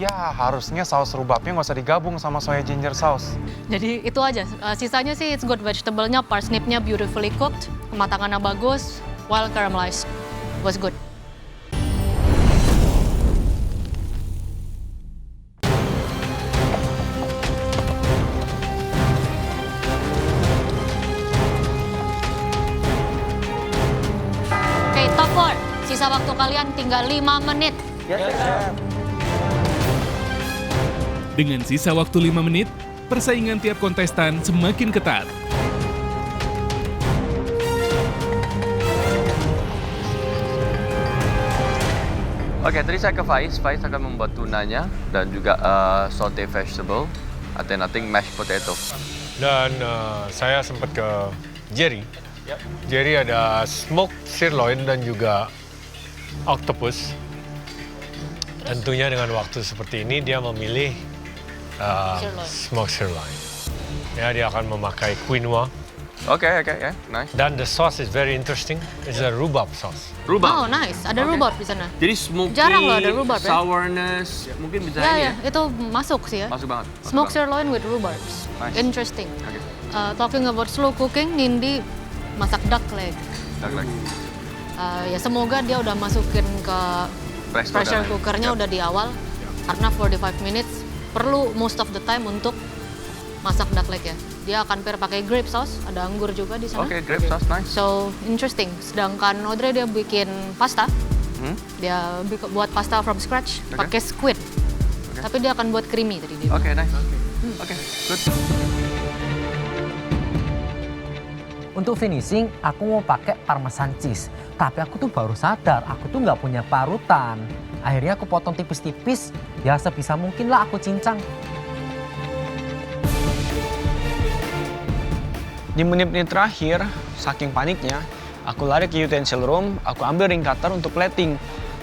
Ya, harusnya saus rubabnya nggak usah digabung sama soya ginger sauce. Jadi itu aja. Sisanya sih it's good. Vegetable-nya, parsnip-nya beautifully cooked, kematangannya bagus, well caramelized. Was good. Oke, top 4. Sisa waktu kalian tinggal 5 menit. Dengan sisa waktu 5 menit, persaingan tiap kontestan semakin ketat. Oke, tadi saya ke Faiz. Faiz akan membuat tunanya dan juga saute vegetable. And nothing mashed potato. Dan saya sempat ke Jerry. Jerry ada smoked sirloin dan juga octopus. Tentunya dengan waktu seperti ini dia memilih smoked sirloin. Ya, dia akan memakai quinoa. Oke, ya, nice. Dan the sauce is very interesting. It's a rhubarb sauce. Rhubarb. Oh, nice. Ada rhubarb di sana. Jadi smoky, Jarang loh ada rhubarb, ya? sourness, mungkin bisa Ya, ini ya, itu masuk sih ya. Masuk banget. Smoked sirloin with rhubarbs. Nice. Interesting. Oke. Talking about slow cooking, Nindi masak duck leg. Lagi. Ya semoga dia udah masukin ke pressure cookernya udah di awal. Karena 45 minutes perlu most of the time untuk masak duck leg ya. Dia akan pakai grape sauce, ada anggur juga di sana. Oke, grape sauce, nice. So interesting. Sedangkan Audrey dia bikin pasta. Dia buat pasta from scratch pakai squid. Tapi dia akan buat creamy tadi dia. Oke, nice. Oke, good. Untuk finishing, aku mau pakai parmesan cheese. Tapi aku tuh baru sadar, aku tuh nggak punya parutan. Akhirnya aku potong tipis-tipis, ya sebisa mungkin lah aku cincang. Di menit-menit terakhir, saking paniknya, aku lari ke utensil room, aku ambil ring cutter untuk plating.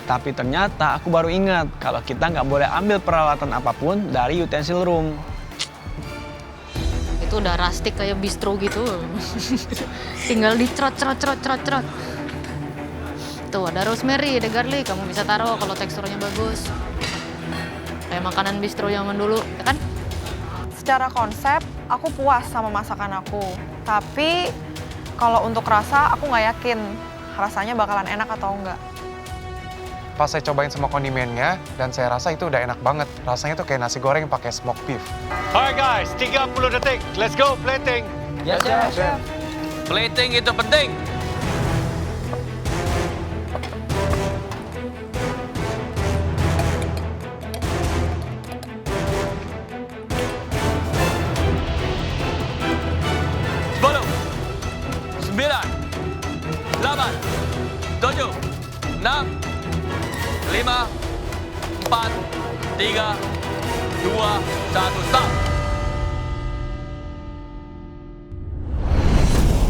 Tapi ternyata aku baru ingat kalau kita nggak boleh ambil peralatan apapun dari utensil room. Itu udah rustic kayak bistro gitu. Tinggal dicerot. Tuh ada rosemary, ada garlic, kamu bisa taruh kalau teksturnya bagus. Kayak makanan bistro zaman dulu, ya kan? Secara konsep, aku puas sama masakan aku. Tapi kalau untuk rasa, aku nggak yakin rasanya bakalan enak atau enggak. Pas saya cobain sama kondimennya, dan saya rasa itu udah enak banget. Rasanya tuh kayak nasi goreng pakai smoked beef. Alright guys, 30 detik. Let's go plating. Yes, chef. Plating itu penting. Sepuluh, 9, 8, 7, 6, 5, 4, 3, 2, 1, stop.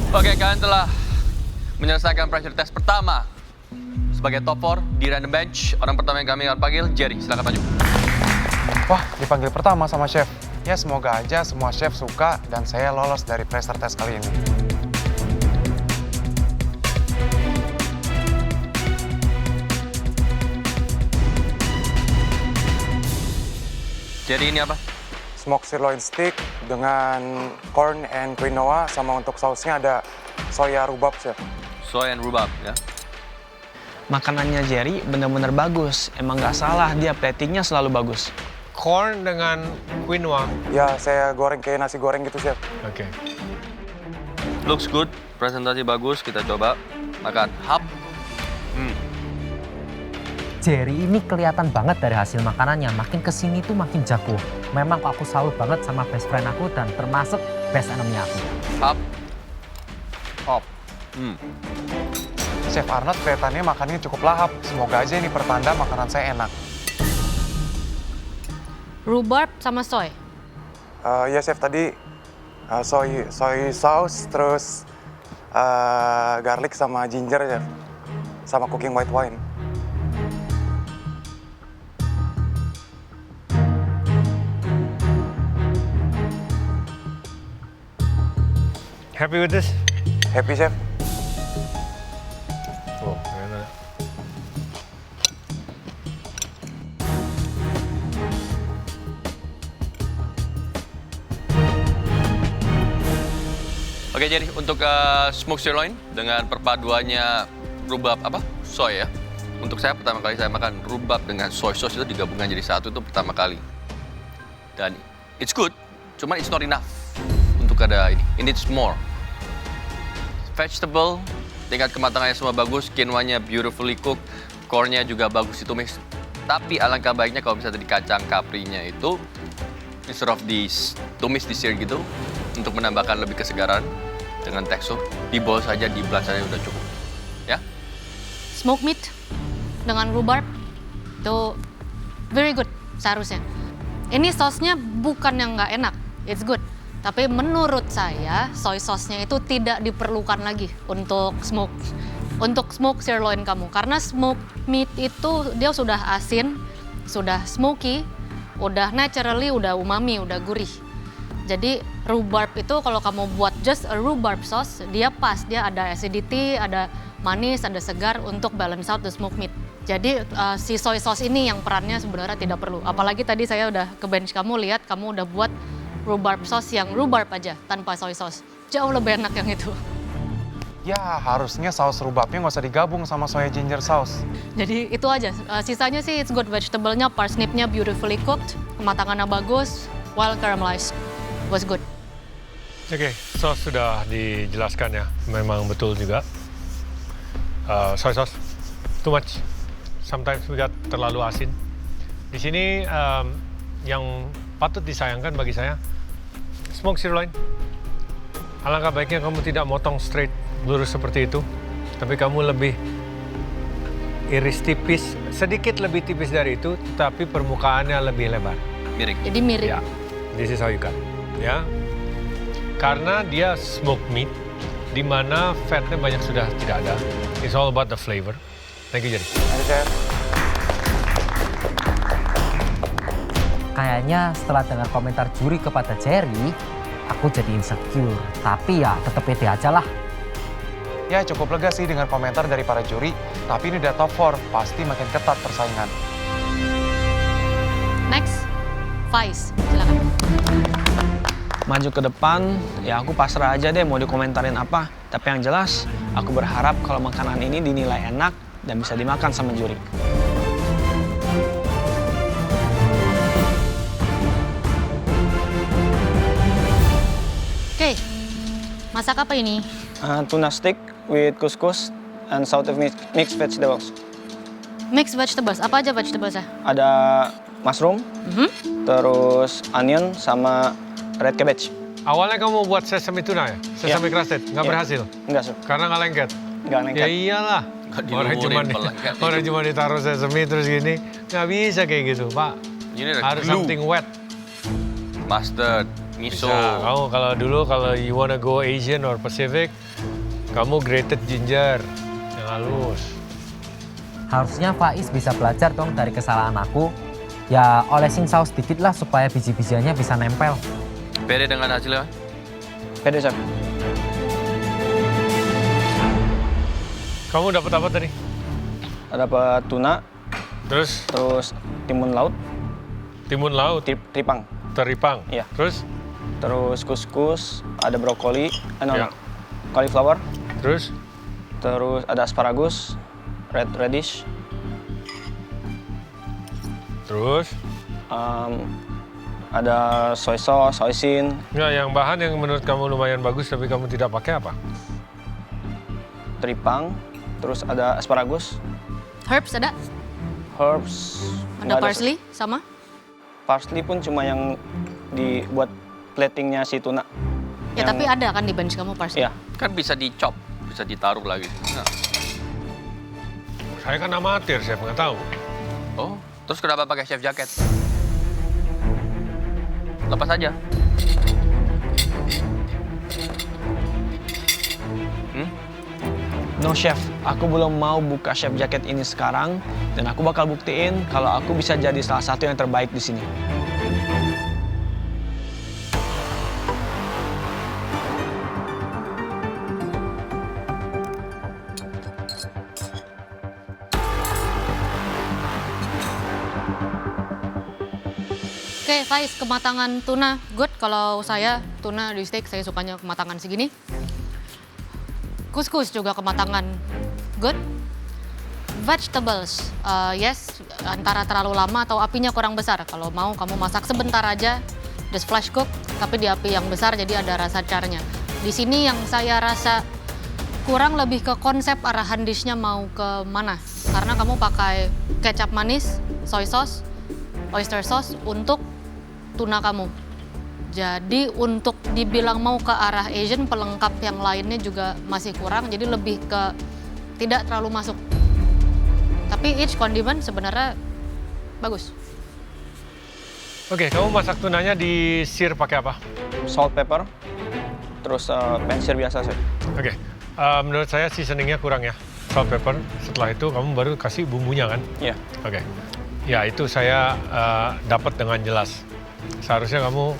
Oke, kalian telah menyelesaikan pressure test pertama. Sebagai top 4 di random bench, orang pertama yang kami akan panggil, Jerry. Silakan maju. Wah, dipanggil pertama sama chef. Ya semoga aja semua chef suka dan saya lolos dari pressure test kali ini. Jerry, ini apa? Smoked sirloin steak dengan corn and quinoa, sama untuk sausnya ada soya rhubarb, chef. Soy and rhubarb, ya. Makanannya Jerry benar-benar bagus. Emang nggak salah, dia platingnya selalu bagus. Corn dengan quinoa. Ya, saya goreng kayak nasi goreng gitu, chef. Oke. Looks good, presentasi bagus, kita coba. Makan, hap. Jerry ini kelihatan banget dari hasil makanannya. Makin kesini tuh makin jago. Memang aku salut banget sama best friend aku dan termasuk best enemy aku. Hap. Hop. Chef Arnold kelihatannya makannya cukup lahap. Semoga aja ini pertanda makanan saya enak. Rhubarb sama soy. Ya chef, tadi soy sauce, terus garlic sama ginger, chef. Sama cooking white wine. Happy with this? Happy, chef? Oh, enak. Oke, jadi untuk smoked sirloin dengan perpaduannya rhubarb soy ya. Untuk saya pertama kali saya makan rhubarb dengan soy sauce itu digabungkan jadi satu itu pertama kali. Dan it's good, cuman it's not enough untuk ada ini. It needs more. Vegetable, tingkat kematangannya semua bagus, quinoa-nya beautifully cooked, core-nya juga bagus ditumis. Tapi alangkah baiknya kalau misalnya di kacang kaprinya itu instead of ditumis di sear gitu untuk menambahkan lebih kesegaran dengan tekstur, di bowl saja, di blend saja udah cukup. Ya. Smoked meat dengan rhubarb itu very good seharusnya. Ini sausnya bukan yang nggak enak, it's good. Tapi menurut saya soy sauce-nya itu tidak diperlukan lagi untuk smoke sirloin kamu. Karena smoked meat itu dia sudah asin, sudah smoky, udah naturally, udah umami, udah gurih. Jadi rhubarb itu kalau kamu buat just a rhubarb sauce, dia pas, dia ada acidity, ada manis, ada segar untuk balance out the smoked meat. Jadi si soy sauce ini yang perannya sebenarnya tidak perlu. Apalagi tadi saya udah ke bench kamu, lihat kamu udah buat rhubarb sauce yang rhubarb aja tanpa soy sauce. Jauh lebih enak yang itu. Ya, harusnya saus rhubarb-nya nggak usah digabung sama soya ginger sauce. Jadi itu aja. Sisanya sih it's good. Vegetable-nya, parsnip-nya beautifully cooked, kematangannya bagus, well caramelized. Was good. Oke, sauce sudah dijelaskan ya, memang betul juga. Soy sauce, too much. Sometimes juga terlalu asin. Di sini yang patut disayangkan bagi saya, smoked sirloin. Alangkah baiknya kamu tidak motong straight, lurus seperti itu, tapi kamu lebih iris tipis, sedikit lebih tipis dari itu, tetapi permukaannya lebih lebar. Miring. Jadi miring. Ya, this is how you cut. Ya, karena dia smoked meat, di mana fatnya banyak sudah tidak ada. It's all about the flavor. Thank you, Jerry. Ayo, Chef. Kayaknya setelah dengar komentar juri kepada Jerry, aku jadi insecure. Tapi ya tetep pede aja lah. Ya, cukup lega sih dengan komentar dari para juri, tapi ini udah top 4, pasti makin ketat persaingan. Next, Faiz, silakan. Maju ke depan, ya aku pasrah aja deh mau dikomentarin apa. Tapi yang jelas, aku berharap kalau makanan ini dinilai enak dan bisa dimakan sama juri. Oke, masak apa ini? Tuna stick with couscous and sauteed mixed vegetables. Mixed vegetables, apa aja vegetablesnya? Ada mushroom, terus onion sama red cabbage. Awalnya kamu buat sesame tuna ya? Sesame crusted, nggak berhasil? Enggak, Su. Karena nggak lengket? Enggak lengket. Ya iyalah. Orang cuma ditaruh sesame terus gini, nggak bisa kayak gitu, Pak. Ini ada Harus glue. something wet. Mustard, miso. Bisa. Kamu kalau you wanna go Asian or Pacific, kamu grated ginger yang halus. Harusnya Faiz bisa belajar dong dari kesalahan aku. Ya olesin saus dikit lah supaya biji-bijiannya bisa nempel. Pede dengan hasilnya? Pede, Chef. Kamu dapat apa tadi? Dapat tuna, Terus terus timun laut, timun laut, tripang. teripang. Iya. Terus Couscous, ada brokoli, Ya. cauliflower, terus terus ada asparagus, radish, terus ada soy sauce, hoisin, ya, yang bahan yang menurut kamu lumayan bagus tapi kamu tidak pakai apa? tripang, terus ada asparagus, Herbs ada? herbs, Ada nggak parsley sama? Parsley pun cuma yang dibuat platingnya si tuna. Ya tapi ada kan di bench kamu parsley? Iya. Kan bisa dicop, bisa ditaruh lagi. Nah. Saya kan amatir, chef nggak tahu. Oh, terus kenapa pakai chef jacket? Lepas aja. No, chef, aku belum mau buka chef jacket ini sekarang dan aku bakal buktiin kalau aku bisa jadi salah satu yang terbaik di sini. Oke, Faiz, kematangan tuna good. Kalau saya, tuna di steak saya sukanya kematangan segini. Kuskus juga kematangan good. Vegetables, yes, antara terlalu lama atau apinya kurang besar. Kalau mau kamu masak sebentar aja, just flash cook, tapi di api yang besar jadi ada rasa charnya. Di sini yang saya rasa kurang lebih ke konsep arahan dishnya mau ke mana. Karena kamu pakai kecap manis, soy sauce, oyster sauce untuk tuna kamu. Jadi untuk dibilang mau ke arah Asian, pelengkap yang lainnya juga masih kurang, jadi lebih ke tidak terlalu masuk. Tapi each condiment sebenarnya bagus. Oke, kamu masak tunanya di sear pakai apa? Salt, pepper, terus pan sear biasa sih. Oke, menurut saya seasoningnya kurang ya. Salt, pepper, setelah itu kamu baru kasih bumbunya kan? Iya. Oke. Ya, itu saya dapat dengan jelas. Seharusnya kamu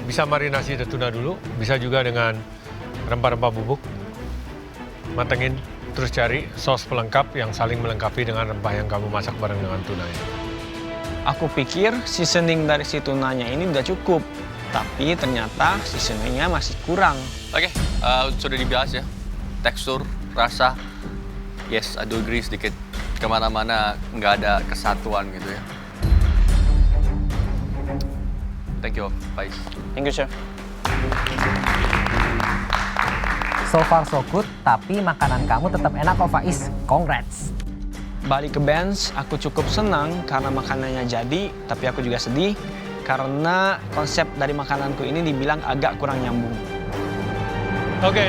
bisa marinasi tuna dulu, bisa juga dengan rempah-rempah bubuk. Matengin, terus cari sos pelengkap yang saling melengkapi dengan rempah yang kamu masak bareng dengan tunanya. Aku pikir seasoning dari si tunanya ini udah cukup, tapi ternyata seasoningnya masih kurang. Oke, sudah dibahas ya. Tekstur, rasa, yes, I do agree sedikit. Kemana-mana nggak ada kesatuan gitu ya. Thank you, Faiz. Thank you, Chef. So far so good, tapi makanan kamu tetap enak kok Faiz. Congrats. Balik ke bench, aku cukup senang karena makanannya jadi, tapi aku juga sedih karena konsep dari makananku ini dibilang agak kurang nyambung. Oke,